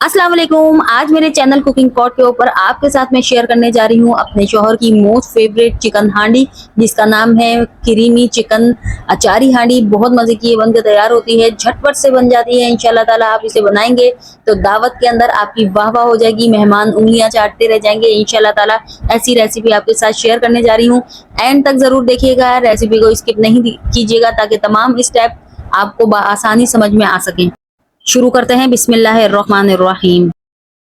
अस्सलाम वालेकुम। आज मेरे चैनल कुकिंग पॉट के ऊपर आपके साथ मैं शेयर करने जा रही हूँ अपने शौहर की मोस्ट फेवरेट चिकन हांडी, जिसका नाम है क्रीमी चिकन अचारी हांडी। बहुत मजे की ये बनकर तैयार होती है, झटपट से बन जाती है। इंशाल्लाह ताला आप इसे बनाएंगे तो दावत के अंदर आपकी वाह वाह हो जाएगी, मेहमान उंगलियां चाटते रह जाएंगे। इंशाल्लाह ताला ऐसी रेसिपी आपके साथ शेयर करने जा रही हूँ। एंड तक जरूर देखिएगा, रेसिपी को स्किप नहीं कीजिएगा ताकि तमाम स्टेप आपको आसानी समझ में आ सके। शुरू करते हैं। बिस्मिल्लाहिर्रहमानिर्रहीम।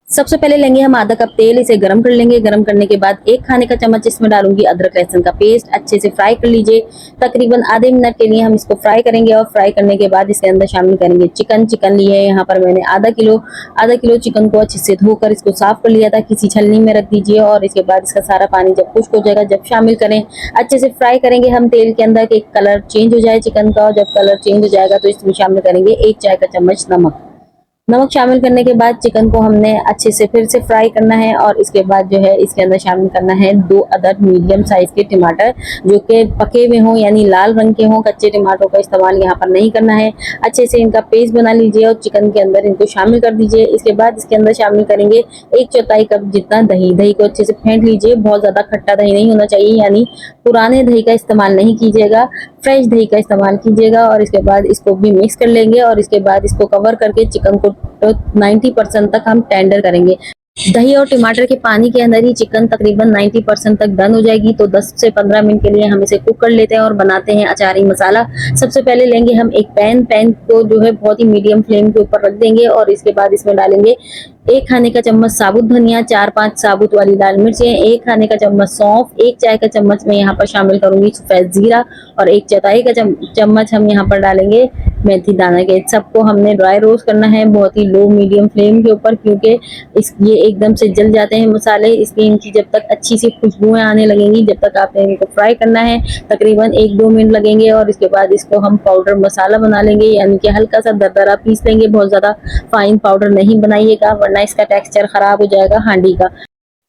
सबसे पहले लेंगे हम आधा कप तेल, इसे गरम कर लेंगे। गरम करने के बाद 1 खाने का चम्मच इसमें डालूंगी अदरक लहसुन का पेस्ट। अच्छे से फ्राई कर लीजिए। तकरीबन आधे मिनट के लिए हम इसको फ्राई करेंगे और फ्राई करने के बाद इसके अंदर शामिल करेंगे चिकन लिए है यहाँ पर मैंने आधा किलो चिकन को अच्छे से धोकर इसको साफ कर लिया था। किसी छलनी में रख दीजिए और इसके बाद इसका सारा पानी जब खुश्क हो जाएगा, जब शामिल करें, अच्छे से फ्राई करेंगे हम तेल के अंदर कि कलर चेंज हो जाए चिकन का। और जब कलर चेंज हो जाएगा तो इसमें शामिल करेंगे 1 चाय का चम्मच नमक शामिल करने के बाद चिकन को हमने अच्छे से फिर से फ्राई करना है। और इसके बाद जो है इसके अंदर शामिल करना है 2 अदद मीडियम साइज के टमाटर, जो कि पके हुए हों यानी लाल रंग के हों। कच्चे टमाटरों का इस्तेमाल यहाँ पर नहीं करना है। अच्छे से इनका पेस्ट बना लीजिए और चिकन के अंदर इनको शामिल कर दीजिए। इसके बाद इसके अंदर शामिल करेंगे 1/4 कप जितना दही को अच्छे से फेंट लीजिए। बहुत ज्यादा खट्टा दही नहीं होना चाहिए, यानी पुराने दही का इस्तेमाल नहीं कीजिएगा, फ्रेश दही का इस्तेमाल कीजिएगा। और इसके बाद इसको भी मिक्स कर लेंगे और इसके बाद इसको कवर करके चिकन को 90% तक हम टेंडर करेंगे। दही और टमाटर के पानी के अंदर ही चिकन तकरीबन 90% तक डन हो जाएगी। तो 10 से 15 मिनट के लिए हम इसे कुक कर लेते हैं और बनाते हैं अचारी मसाला। सबसे पहले लेंगे हम एक पैन को जो है बहुत ही मीडियम फ्लेम के ऊपर रख देंगे और इसके बाद इसमें डालेंगे 1 खाने का चम्मच साबुत धनिया, 4-5 साबुत वाली लाल मिर्चें, 1 खाने का चम्मच सौंफ, 1 चाय का चम्मच मैं यहाँ पर शामिल करूंगी सफेद जीरा और 1/4 का चम्मच हम यहाँ पर डालेंगे मेथी दाना के। सबको हमने ड्राई रोस्ट करना है बहुत ही लो मीडियम फ्लेम के ऊपर, क्योंकि ये एकदम से जल जाते हैं मसाले, इसलिए इनकी जब तक अच्छी सी खुशबुएं आने लगेंगी जब तक आपने इनको फ्राई करना है। तकरीबन 1-2 मिनट लगेंगे और इसके बाद इसको हम पाउडर मसाला बना लेंगे, यानी कि हल्का सा दरदरा पीस लेंगे। बहुत ज्यादा फाइन पाउडर नहीं बनाइएगा वरना इसका टेक्सचर खराब हो जाएगा हांडी का,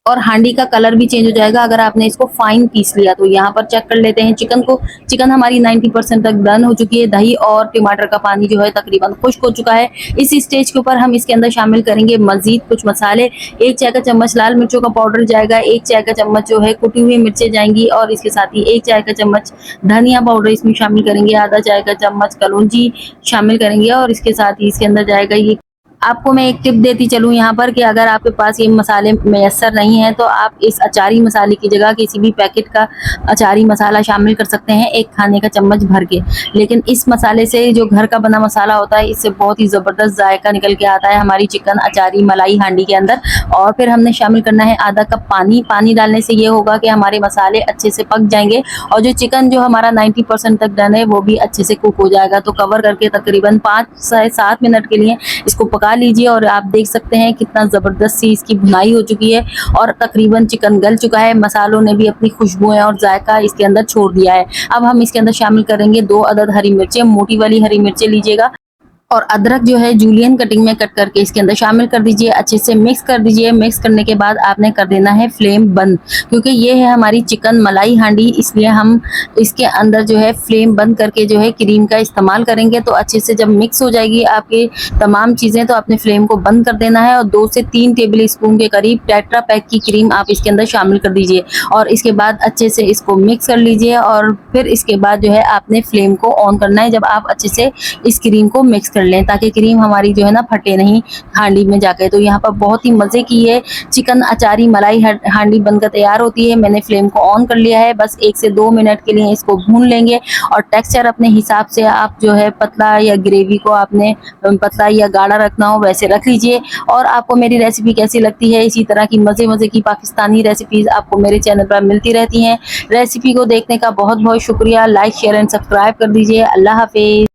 और हांडी का कलर भी चेंज हो जाएगा अगर आपने इसको फाइन पीस लिया। तो यहाँ पर चेक कर लेते हैं चिकन को। चिकन हमारी 90% तक डन हो चुकी है। दही और टमाटर का पानी जो है तकरीबन खुश्क हो चुका है। इस स्टेज के ऊपर हम इसके अंदर शामिल करेंगे मजीद कुछ मसाले। 1 चाय का चम्मच लाल मिर्चों का पाउडर जाएगा, 1 चाय का चम्मच जो है कुटी हुई मिर्चें जाएंगी और इसके साथ ही 1 चाय का चम्मच धनिया पाउडर इसमें शामिल करेंगे, आधा चाय का चम्मच कलौंजी शामिल करेंगे और इसके साथ ही इसके अंदर जाएगा ये। आपको मैं एक टिप देती चलूँ यहाँ पर कि अगर आपके पास ये मसाले मैसर नहीं है तो आप इस अचारी मसाले की जगह किसी भी पैकेट का अचारी मसाला शामिल कर सकते हैं 1 खाने का चम्मच भर के। लेकिन इस मसाले से जो घर का बना मसाला होता है इससे बहुत ही ज़बरदस्त जायका निकल के आता है हमारी चिकन अचारी मलाई हांडी के अंदर। और फिर हमने शामिल करना है आधा कप पानी डालने से ये होगा कि हमारे मसाले अच्छे से पक जाएंगे और जो चिकन जो हमारा 90% तक डन है वो भी अच्छे से कुक हो जाएगा। तो कवर करके तकरीबन 5 से 7 मिनट के लिए इसको पका लीजिए और आप देख सकते हैं कितना जबरदस्त सी इसकी भुनाई हो चुकी है और तकरीबन चिकन गल चुका है। मसालों ने भी अपनी खुशबुएं और जायका इसके अंदर छोड़ दिया है। अब हम इसके अंदर शामिल करेंगे 2 अदद हरी मिर्चें, मोटी वाली हरी मिर्चें लीजिएगा और अदरक जो है जूलियन कटिंग में कट करके इसके अंदर शामिल कर दीजिए। अच्छे से मिक्स कर दीजिए। मिक्स करने के बाद आपने कर देना है फ्लेम बंद, क्योंकि ये है हमारी चिकन मलाई हांडी, इसलिए हम इसके अंदर जो है फ्लेम बंद करके जो है क्रीम का इस्तेमाल करेंगे। तो अच्छे से जब मिक्स हो जाएगी आपकी तमाम चीज़ें तो अपने फ्लेम को बंद कर देना है और 2 से 3 टेबल स्पून के करीब टेट्रा पैक की क्रीम आप इसके अंदर शामिल कर दीजिए और इसके बाद अच्छे से इसको मिक्स कर लीजिए। और फिर इसके बाद जो है आपने फ्लेम को ऑन करना है जब आप अच्छे से इस क्रीम को मिक्स कर लें, ताकि क्रीम हमारी जो है ना फटे नहीं हांडी में जाके। तो यहाँ पर बहुत ही मज़े की ये चिकन अचारी मलाई हांडी बनकर तैयार होती है। मैंने फ्लेम को ऑन कर लिया है, बस 1 से 2 मिनट के लिए इसको भून लेंगे और टेक्सचर अपने हिसाब से आप जो है पतला या ग्रेवी को आपने पतला या गाढ़ा रखना हो वैसे रख लीजिए। और आपको मेरी रेसिपी कैसी लगती है, इसी तरह की मज़े की पाकिस्तानी रेसिपीज़ आपको मेरे चैनल पर मिलती रहती हैं। रेसिपी को देखने का बहुत बहुत शुक्रिया। लाइक शेयर एंड सब्सक्राइब कर दीजिए। अल्लाह हाफिज़।